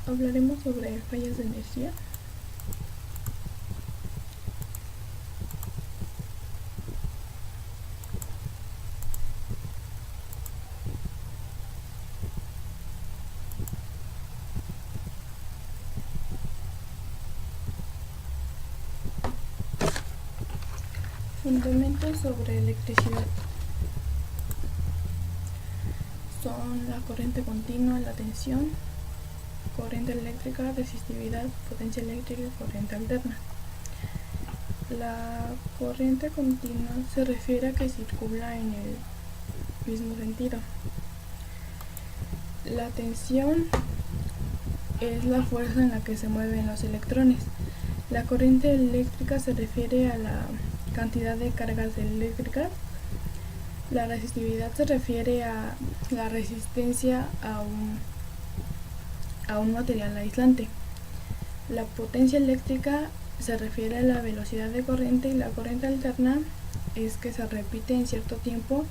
Hablaremos sobre fallas de energía. Fundamentos sobre electricidad son la corriente continua, la tensión, corriente eléctrica, resistividad, potencia eléctrica y corriente alterna. La corriente continua se refiere a que circula en el mismo sentido. La tensión es la fuerza en la que se mueven los electrones. La corriente eléctrica se refiere a la cantidad de cargas eléctricas. La resistividad se refiere a la resistencia a un material aislante. La potencia eléctrica se refiere a la velocidad de corriente y la corriente alterna es que se repite en cierto tiempo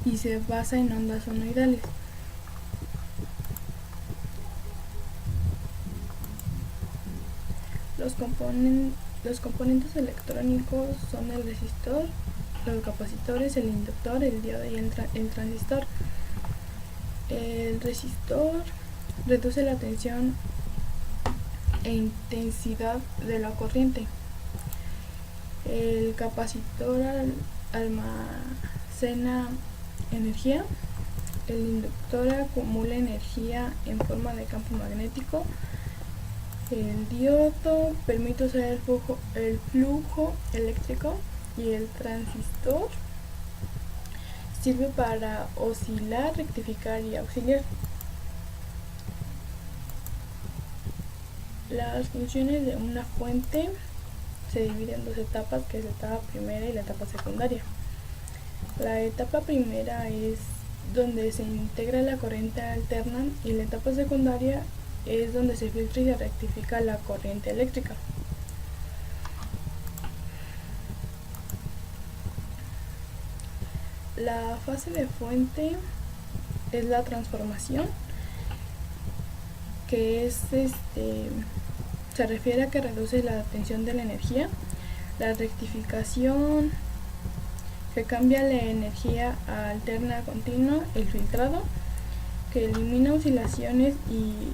y se basa en ondas sonoidales. Los componentes electrónicos son el resistor, los capacitores, el inductor, el diodo y el transistor. El resistor reduce la tensión e intensidad de la corriente. El capacitor almacena energía. El inductor acumula energía en forma de campo magnético. El diodo permite usar el flujo eléctrico y el transistor sirve para oscilar, rectificar y auxiliar. Las funciones de una fuente se dividen en dos etapas, que es la etapa primera y la etapa secundaria. La etapa primera es donde se integra la corriente alterna y la etapa secundaria es donde se filtra y se rectifica la corriente eléctrica. La fase de fuente es la transformación, que es se refiere a que reduce la tensión de la energía. La rectificación, que cambia la energía a alterna a continua. El filtrado, que elimina oscilaciones y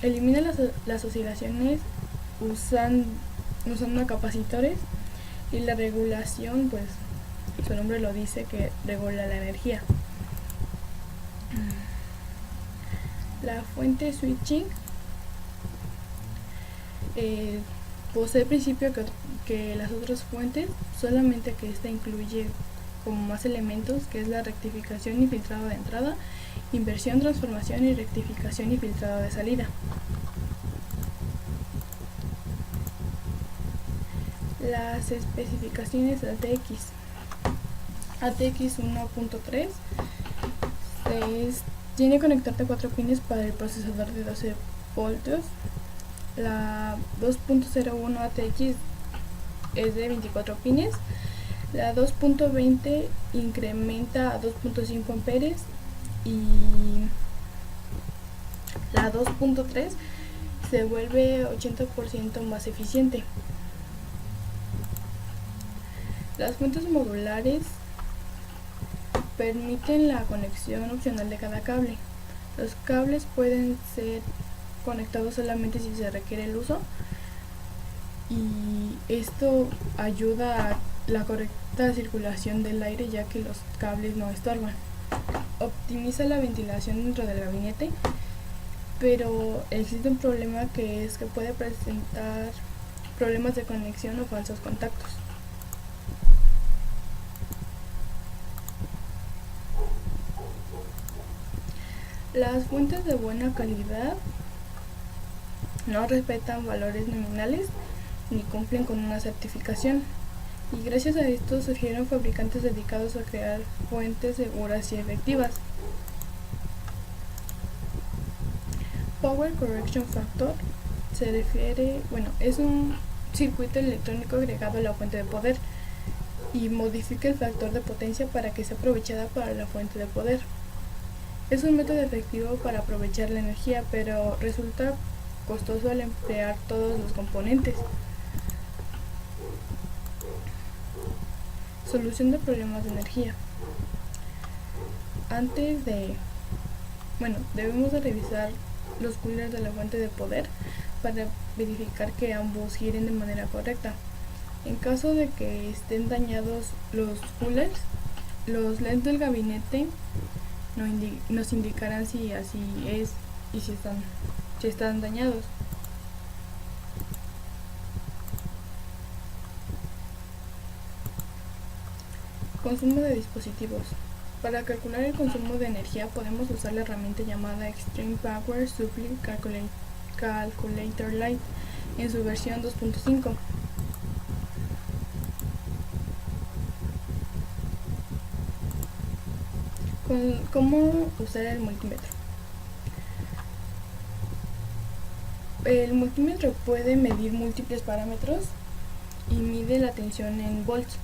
elimina las oscilaciones usando capacitores. Y la regulación, pues su nombre lo dice, que regula la energía. La fuente switching posee el principio que las otras fuentes, solamente que esta incluye como más elementos, que es la rectificación y filtrado de entrada, inversión, transformación y rectificación y filtrado de salida. Las especificaciones de ATX 1.3 tiene conectarte 4 pines para el procesador de 12 voltios. La 2.01 ATX es de 24 pines. La 2.20 incrementa a 2.5 amperes y la 2.3 se vuelve 80% más eficiente. Las fuentes modulares permiten la conexión opcional de cada cable. Los cables pueden ser conectados solamente si se requiere el uso, y esto ayuda a la correcta circulación del aire, ya que los cables no estorban. Optimiza la ventilación dentro del gabinete, pero existe un problema, que es que puede presentar problemas de conexión o falsos contactos. Las fuentes de buena calidad no respetan valores nominales ni cumplen con una certificación, y gracias a esto surgieron fabricantes dedicados a crear fuentes seguras y efectivas. Power Correction Factor es un circuito electrónico agregado a la fuente de poder y modifica el factor de potencia para que sea aprovechada para la fuente de poder. Es un método efectivo para aprovechar la energía, pero resulta costoso al emplear todos los componentes. Solución de problemas de energía. Debemos de revisar los coolers de la fuente de poder para verificar que ambos giren de manera correcta. En caso de que estén dañados los coolers, los LEDs del gabinete nos indicarán si así es y si están dañados. Consumo de dispositivos. Para calcular el consumo de energía podemos usar la herramienta llamada Extreme Power Supply Calculator Lite en su versión 2.5. ¿Cómo usar el multímetro? El multímetro puede medir múltiples parámetros y mide la tensión en volts,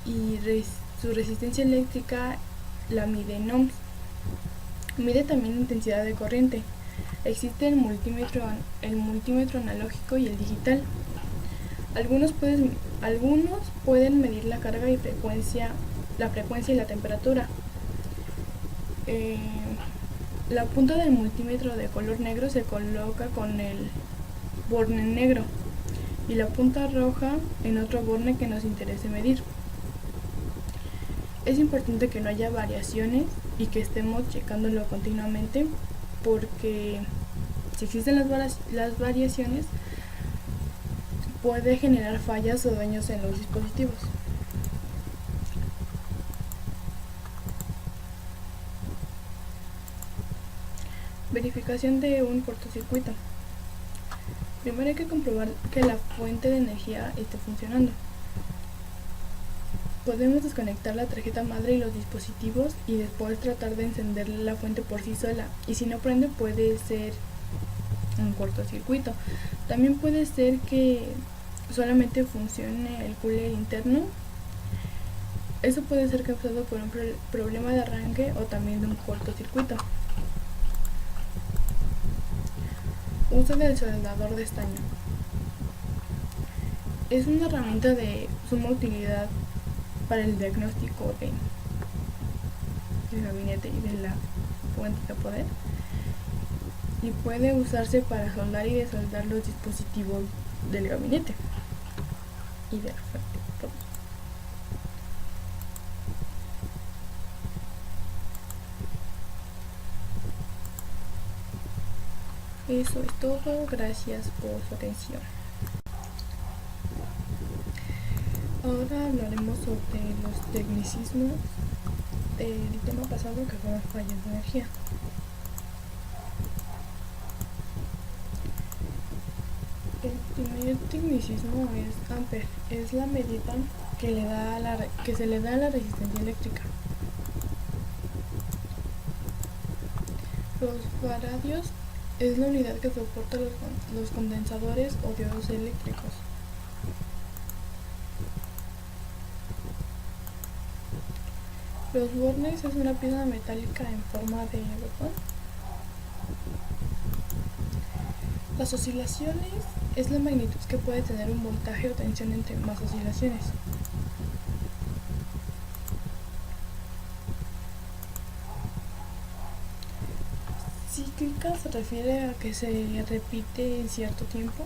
y su resistencia eléctrica la mide en ohms. Mide también la intensidad de corriente. Existe el multímetro analógico y el digital. Algunos pueden medir la carga y la frecuencia y la temperatura. La punta del multímetro de color negro se coloca con el borne negro y la punta roja en otro borne que nos interese medir. Es importante que no haya variaciones y que estemos checándolo continuamente, porque si existen las variaciones puede generar fallas o daños en los dispositivos. Verificación de un cortocircuito. Primero hay que comprobar que la fuente de energía esté funcionando. Podemos desconectar la tarjeta madre y los dispositivos y después tratar de encender la fuente por sí sola, y si no prende puede ser un cortocircuito. También puede ser que solamente funcione el cooler interno. Eso puede ser causado por un problema de arranque o también de un cortocircuito. Uso del soldador de estaño. Es una herramienta de suma utilidad para el diagnóstico del gabinete y de la fuente de poder, y puede usarse para soldar y desoldar los dispositivos del gabinete y de la fuente de poder. Eso es todo, gracias por su atención. Ahora hablaremos sobre los tecnicismos del tema pasado, que fueron fallas de energía. El primer tecnicismo es ampere, es la medida que se le da a la resistencia eléctrica. Los faradios es la unidad que soporta los condensadores o diodos eléctricos. Los bornes es una pieza metálica en forma de botón. Las oscilaciones es la magnitud que puede tener un voltaje o tensión entre más oscilaciones. Cíclica se refiere a que se repite en cierto tiempo.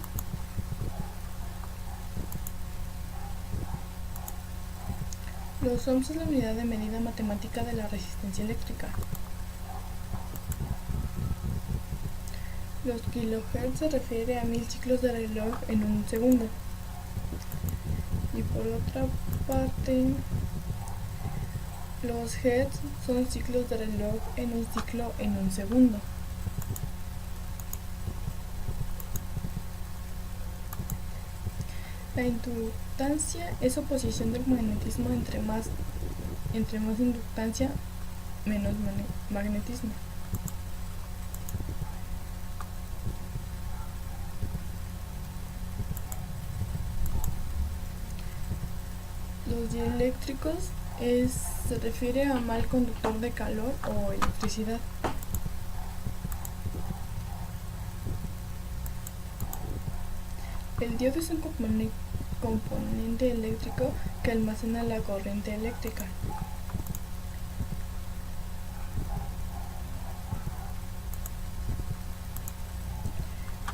Los ohms es la unidad de medida matemática de la resistencia eléctrica. Los kilohertz se refiere a 1000 ciclos de reloj en un segundo. Y por otra parte, los hertz son ciclos de reloj en un ciclo en un segundo. La inductancia es oposición del magnetismo. Entre más inductancia, menos magnetismo. Los dieléctricos se refiere a mal conductor de calor o electricidad. El diodo es un componente eléctrico que almacena la corriente eléctrica.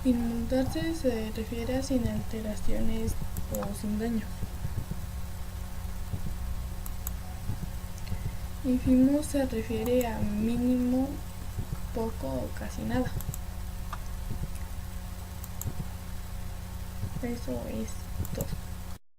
Inmutarse se refiere a sin alteraciones o sin daños. Ínfimo se refiere a mínimo, poco o casi nada. Eso es todo.